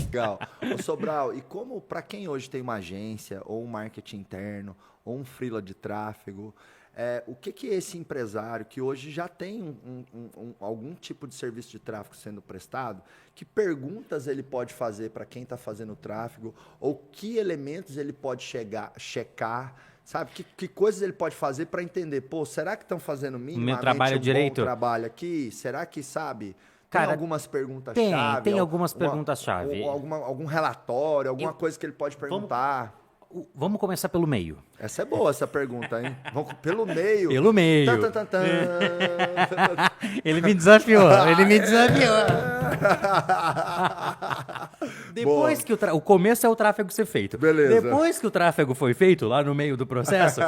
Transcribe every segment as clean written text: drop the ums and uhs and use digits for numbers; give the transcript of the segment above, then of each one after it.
Legal. Ô Sobral, e como para quem hoje tem uma agência, ou um marketing interno, ou um freela de tráfego, o que esse empresário que hoje já tem algum tipo de serviço de tráfego sendo prestado, que perguntas ele pode fazer para quem está fazendo o tráfego, ou que elementos ele pode checar, sabe? Que coisas ele pode fazer para entender, pô, será que estão fazendo minimamente trabalho um direito? bom trabalho aqui? Será que, sabe... Cara, tem algumas perguntas-chave? Tem algumas perguntas-chave. Algum relatório, alguma coisa que ele pode perguntar? Vamos começar pelo meio. Essa é boa, essa pergunta, hein? Vamos pelo meio. Pelo meio. Tan, tan, tan, tan. Ele me desafiou, ele me desafiou. Depois que o começo é o tráfego ser feito. Beleza. Depois que o tráfego foi feito, lá no meio do processo,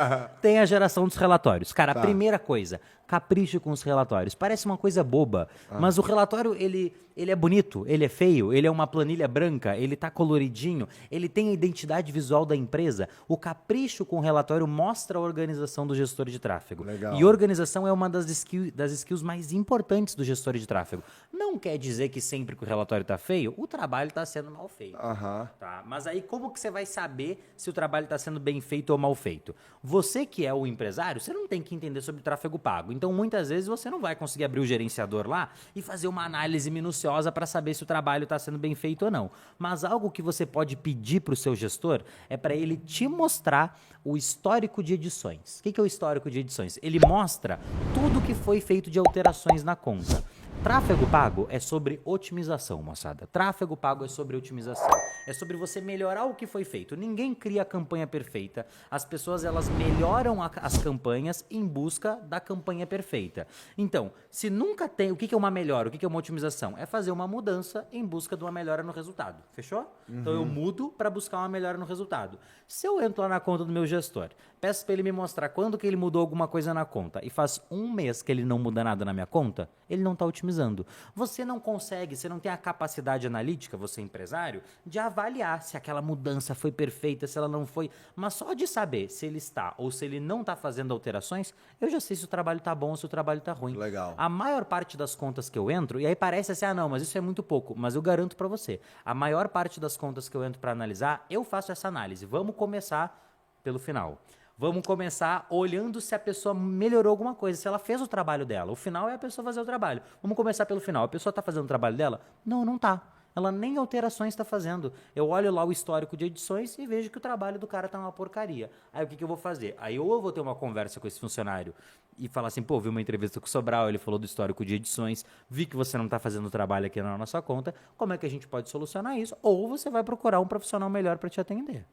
tem a geração dos relatórios. Cara, a primeira coisa, capricho com os relatórios. Parece uma coisa boba, mas o relatório, ele é bonito, ele é feio, ele é uma planilha branca, ele tá coloridinho, ele tem a identidade visual da empresa. O capricho com o relatório mostra a organização do gestor de tráfego. Legal. E organização é uma das skills mais importantes do gestor de tráfego. Não quer dizer que sempre que o relatório tá feio, o trabalho tá sendo mal feito. Tá? Mas aí como que você vai saber se o trabalho está sendo bem feito ou mal feito? Você que é o empresário, você não tem que entender sobre tráfego pago. Então, muitas vezes, você não vai conseguir abrir o gerenciador lá e fazer uma análise minuciosa para saber se o trabalho está sendo bem feito ou não. Mas algo que você pode pedir para o seu gestor é para ele te mostrar o histórico de edições. O que é o histórico de edições? Ele mostra tudo que foi feito de alterações na conta. Tráfego pago é sobre otimização, moçada. Tráfego pago é sobre otimização. É sobre você melhorar o que foi feito. Ninguém cria a campanha perfeita. As pessoas, elas melhoram as campanhas em busca da campanha perfeita. Então, se nunca tem... O que é uma melhora? O que é uma otimização? É fazer uma mudança em busca de uma melhora no resultado. Fechou? Então, eu mudo para buscar uma melhora no resultado. Se eu entro lá na conta do meu gestor, peço para ele me mostrar quando que ele mudou alguma coisa na conta e faz um mês que ele não muda nada na minha conta, ele não está otimizando. Você não consegue, você não tem a capacidade analítica, você empresário, de avaliar se aquela mudança foi perfeita, se ela não foi. Mas só de saber se ele está ou se ele não está fazendo alterações, eu já sei se o trabalho está bom ou se o trabalho está ruim. Legal. A maior parte das contas que eu entro, e aí parece assim, não, mas isso é muito pouco, mas eu garanto para você, a maior parte das contas que eu entro para analisar, eu faço essa análise. Vamos começar pelo final. Vamos começar olhando se a pessoa melhorou alguma coisa, se ela fez o trabalho dela. O final é a pessoa fazer o trabalho. Vamos começar pelo final. A pessoa está fazendo o trabalho dela? Não, não está. Ela nem alterações está fazendo. Eu olho lá o histórico de edições e vejo que o trabalho do cara está uma porcaria. Aí o que eu vou fazer? Aí ou eu vou ter uma conversa com esse funcionário e falar assim, pô, vi uma entrevista com o Sobral, ele falou do histórico de edições, vi que você não está fazendo o trabalho aqui na nossa conta, como é que a gente pode solucionar isso? Ou você vai procurar um profissional melhor para te atender.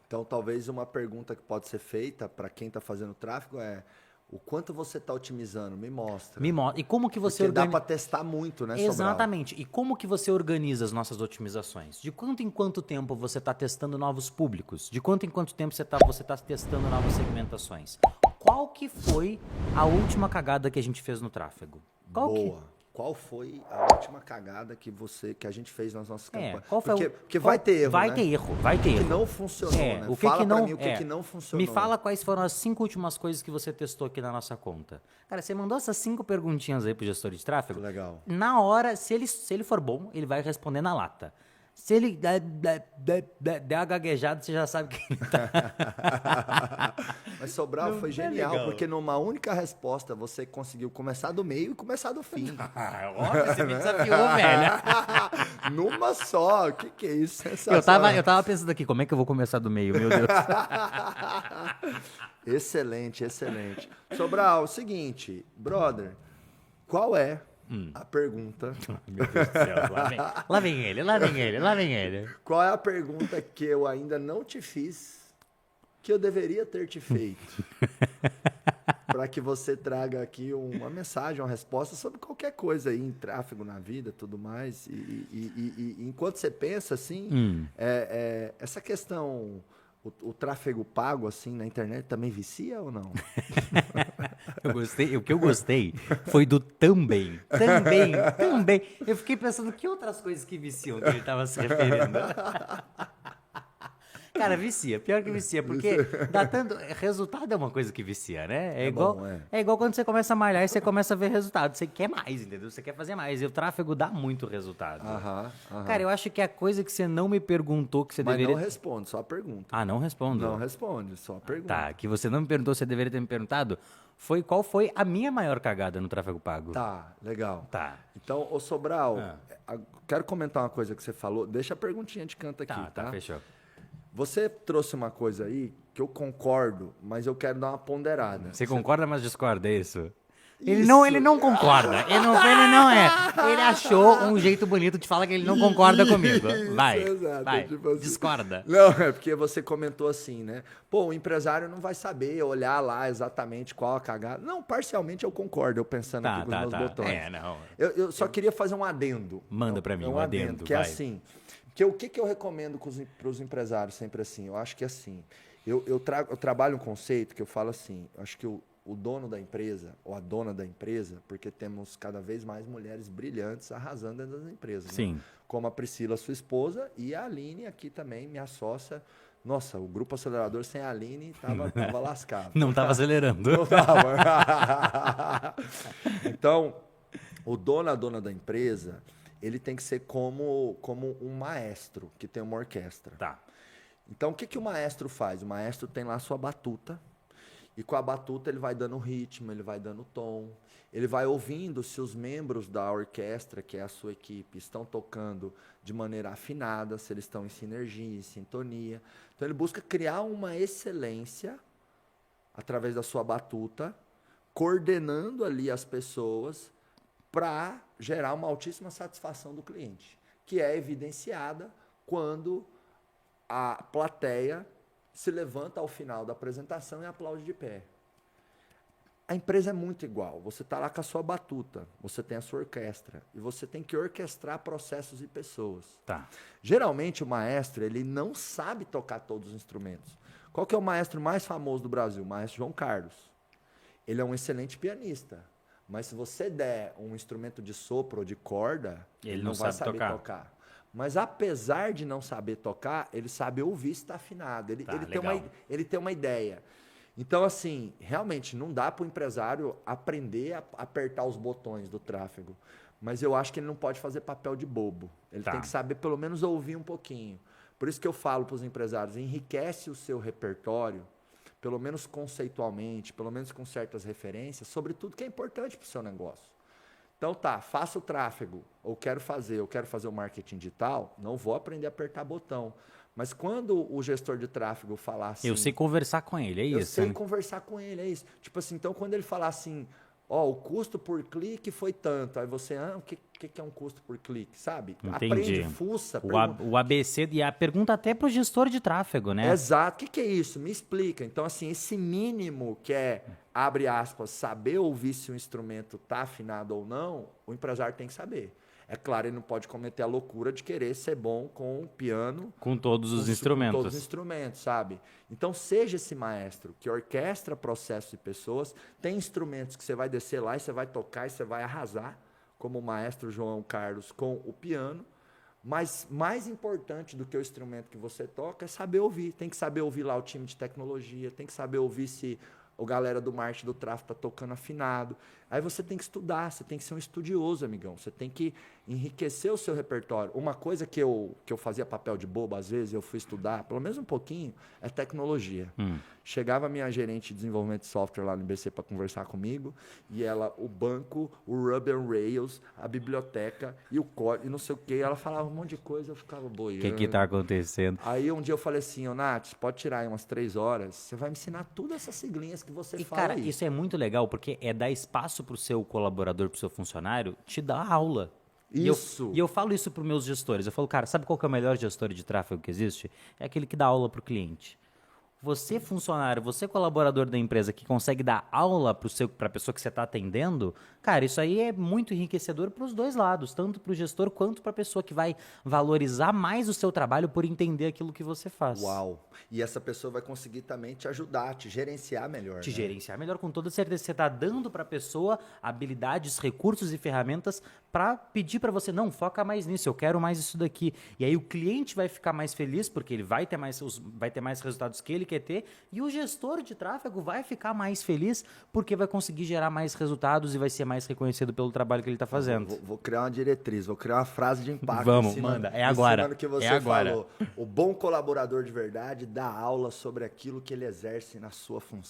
Então, talvez uma pergunta que pode ser feita para quem está fazendo tráfego é: o quanto você está otimizando? Me mostra. Me mostra. E como que você Porque dá para testar muito, né, Sobral? Exatamente. E como que você organiza as nossas otimizações? De quanto em quanto tempo você está testando novos públicos? De quanto em quanto tempo você tá testando novas segmentações? Qual que foi a última cagada que a gente fez no tráfego? Boa. Qual foi a última cagada que a gente fez nas nossas campanhas? Porque vai ter erro, vai né? ter erro, vai ter erro. O que não funcionou, né? O que Fala que não, pra mim o que não funcionou. Me fala quais foram as 5 últimas coisas que você testou aqui na nossa conta. Cara, você mandou essas 5 perguntinhas aí pro gestor de tráfego. Legal. Na hora, se ele for bom, ele vai responder na lata. Se ele der a gaguejada, você já sabe que ele tá. Mas Sobral Não foi é genial, legal. porque numa única resposta você conseguiu começar do meio e começar do fim. Óbvio, você me desafiou, velho. Numa só. O que é isso? Sensacional. Eu tava pensando aqui, como é que eu vou começar do meio, meu Deus. Excelente, excelente. Sobral, o seguinte, brother, qual é a pergunta? Meu Deus do céu, lá vem ele. Qual é a pergunta que eu ainda não te fiz, que eu deveria ter te feito? Para que você traga aqui uma mensagem, uma resposta sobre qualquer coisa aí, em tráfego na vida, tudo mais. E enquanto você pensa assim, essa questão, o tráfego pago assim na internet também vicia ou não? O que eu gostei foi do também. Também. Eu fiquei pensando que outras coisas que viciam que ele estava se referindo. Cara, vicia. Pior que vicia, porque dá tanto... Resultado é uma coisa que vicia, né? É igual quando você começa a malhar e você começa a ver resultado. Você quer mais, entendeu? Você quer fazer mais. E o tráfego dá muito resultado. Cara, eu acho que a coisa que você não me perguntou que você Mas deveria... não responde, só a pergunta. Ah, não respondo? Não responde, só a pergunta. Tá, que você não me perguntou, você deveria ter me perguntado, foi qual foi a minha maior cagada no tráfego pago. Tá, legal. Tá. Então, ô Sobral, quero comentar uma coisa que você falou. Deixa a perguntinha de canto aqui, tá? Tá, fechou. Você trouxe uma coisa aí que eu concordo, mas eu quero dar uma ponderada. Você concorda, mas discorda, é isso? Ele não concorda. Ele não é. Ele achou um jeito bonito de falar que ele não concorda comigo. Vai, Exato, vai, tipo assim. discorda. Não, é porque você comentou assim, né? Pô, o empresário não vai saber olhar lá exatamente qual a cagada. Não, parcialmente eu concordo, eu pensando aqui com os meus botões. É, não. Eu só queria fazer um adendo. Manda pra mim um adendo, que é vai. assim, que o que eu recomendo para os empresários sempre assim? Eu acho que assim, eu trabalho um conceito que eu falo assim, eu acho que o dono da empresa, ou a dona da empresa, porque temos cada vez mais mulheres brilhantes arrasando dentro das empresas. Sim. Né? Como a Priscila, sua esposa, e a Aline aqui também, minha sócia. Nossa, o Grupo Acelerador sem a Aline tava lascado. Não estava acelerando. Não tava. Então, o dono, a dona da empresa, ele tem que ser como um maestro, que tem uma orquestra. Tá. Então, o que o maestro faz? O maestro tem lá a sua batuta, e com a batuta ele vai dando ritmo, ele vai dando tom, ele vai ouvindo se os membros da orquestra, que é a sua equipe, estão tocando de maneira afinada, se eles estão em sinergia, em sintonia. Então ele busca criar uma excelência através da sua batuta, coordenando ali as pessoas para gerar uma altíssima satisfação do cliente, que é evidenciada quando a plateia se levanta ao final da apresentação e aplaude de pé. A empresa é muito igual. Você está lá com a sua batuta, você tem a sua orquestra e você tem que orquestrar processos e pessoas. Tá. Geralmente o maestro ele não sabe tocar todos os instrumentos. Qual que é o maestro mais famoso do Brasil? O maestro João Carlos. Ele é um excelente pianista, mas se você der um instrumento de sopro ou de corda, ele não vai saber tocar. Mas apesar de não saber tocar, ele sabe ouvir se está afinado. Ele tem uma ideia. Então, assim, realmente não dá para o empresário aprender a apertar os botões do tráfego. Mas eu acho que ele não pode fazer papel de bobo. Ele tem que saber pelo menos ouvir um pouquinho. Por isso que eu falo para os empresários, enriquece o seu repertório, pelo menos conceitualmente, pelo menos com certas referências, sobre tudo que é importante para o seu negócio. Então faço o tráfego, eu quero fazer o marketing digital, não vou aprender a apertar botão. Mas quando o gestor de tráfego falar assim... Eu sei conversar com ele, é isso? Eu sei conversar com ele, é isso. Tipo assim, então quando ele falar assim, o custo por clique foi tanto, aí você, o que é um custo por clique, sabe? Entendi. Aprende, fuça. O ABC, e a pergunta até para o gestor de tráfego, né? Exato, o que é isso? Me explica. Então assim, esse mínimo que é... abre aspas, saber ouvir se o instrumento está afinado ou não, o empresário tem que saber. É claro, ele não pode cometer a loucura de querer ser bom com o piano. Com todos os instrumentos. Com todos os instrumentos, sabe? Então, seja esse maestro que orquestra processos e pessoas. Tem instrumentos que você vai descer lá e você vai tocar e você vai arrasar, como o maestro João Carlos com o piano. Mas mais importante do que o instrumento que você toca é saber ouvir. Tem que saber ouvir lá o time de tecnologia, tem que saber ouvir se o galera do marketing do tráfego está tocando afinado. Aí você tem que estudar, você tem que ser um estudioso, amigão. Você tem que enriquecer o seu repertório. Uma coisa que eu fazia papel de bobo, às vezes, eu fui estudar, pelo menos um pouquinho, é tecnologia. Chegava a minha gerente de desenvolvimento de software lá no IBC para conversar comigo, e ela, o banco, o Ruby on Rails, a biblioteca e o código, e não sei o quê. Ela falava um monte de coisa, eu ficava boiando. O que está acontecendo? Aí um dia eu falei assim, Nath, pode tirar aí umas 3 horas, você vai me ensinar todas essas siglinhas que você fala. Cara, isso é muito legal, porque é dar espaço para o seu colaborador, para o seu funcionário, te dar aula. Isso. E eu falo isso para os meus gestores. Eu falo, cara, sabe qual que é o melhor gestor de tráfego que existe? É aquele que dá aula para o cliente. Você funcionário, você colaborador da empresa que consegue dar aula para a pessoa que você está atendendo, cara, isso aí é muito enriquecedor para os dois lados, tanto para o gestor quanto para a pessoa que vai valorizar mais o seu trabalho por entender aquilo que você faz. Uau! E essa pessoa vai conseguir também te ajudar, te gerenciar melhor. Te gerenciar melhor, com toda certeza. Você está dando para a pessoa habilidades, recursos e ferramentas para pedir para você, não, foca mais nisso, eu quero mais isso daqui. E aí o cliente vai ficar mais feliz, porque ele vai ter mais resultados que ele quer ter, e o gestor de tráfego vai ficar mais feliz, porque vai conseguir gerar mais resultados e vai ser mais reconhecido pelo trabalho que ele está fazendo. Vou criar uma diretriz, vou criar uma frase de impacto. Vamos, manda, é agora. Que você falou. O bom colaborador de verdade dá aula sobre aquilo que ele exerce na sua função.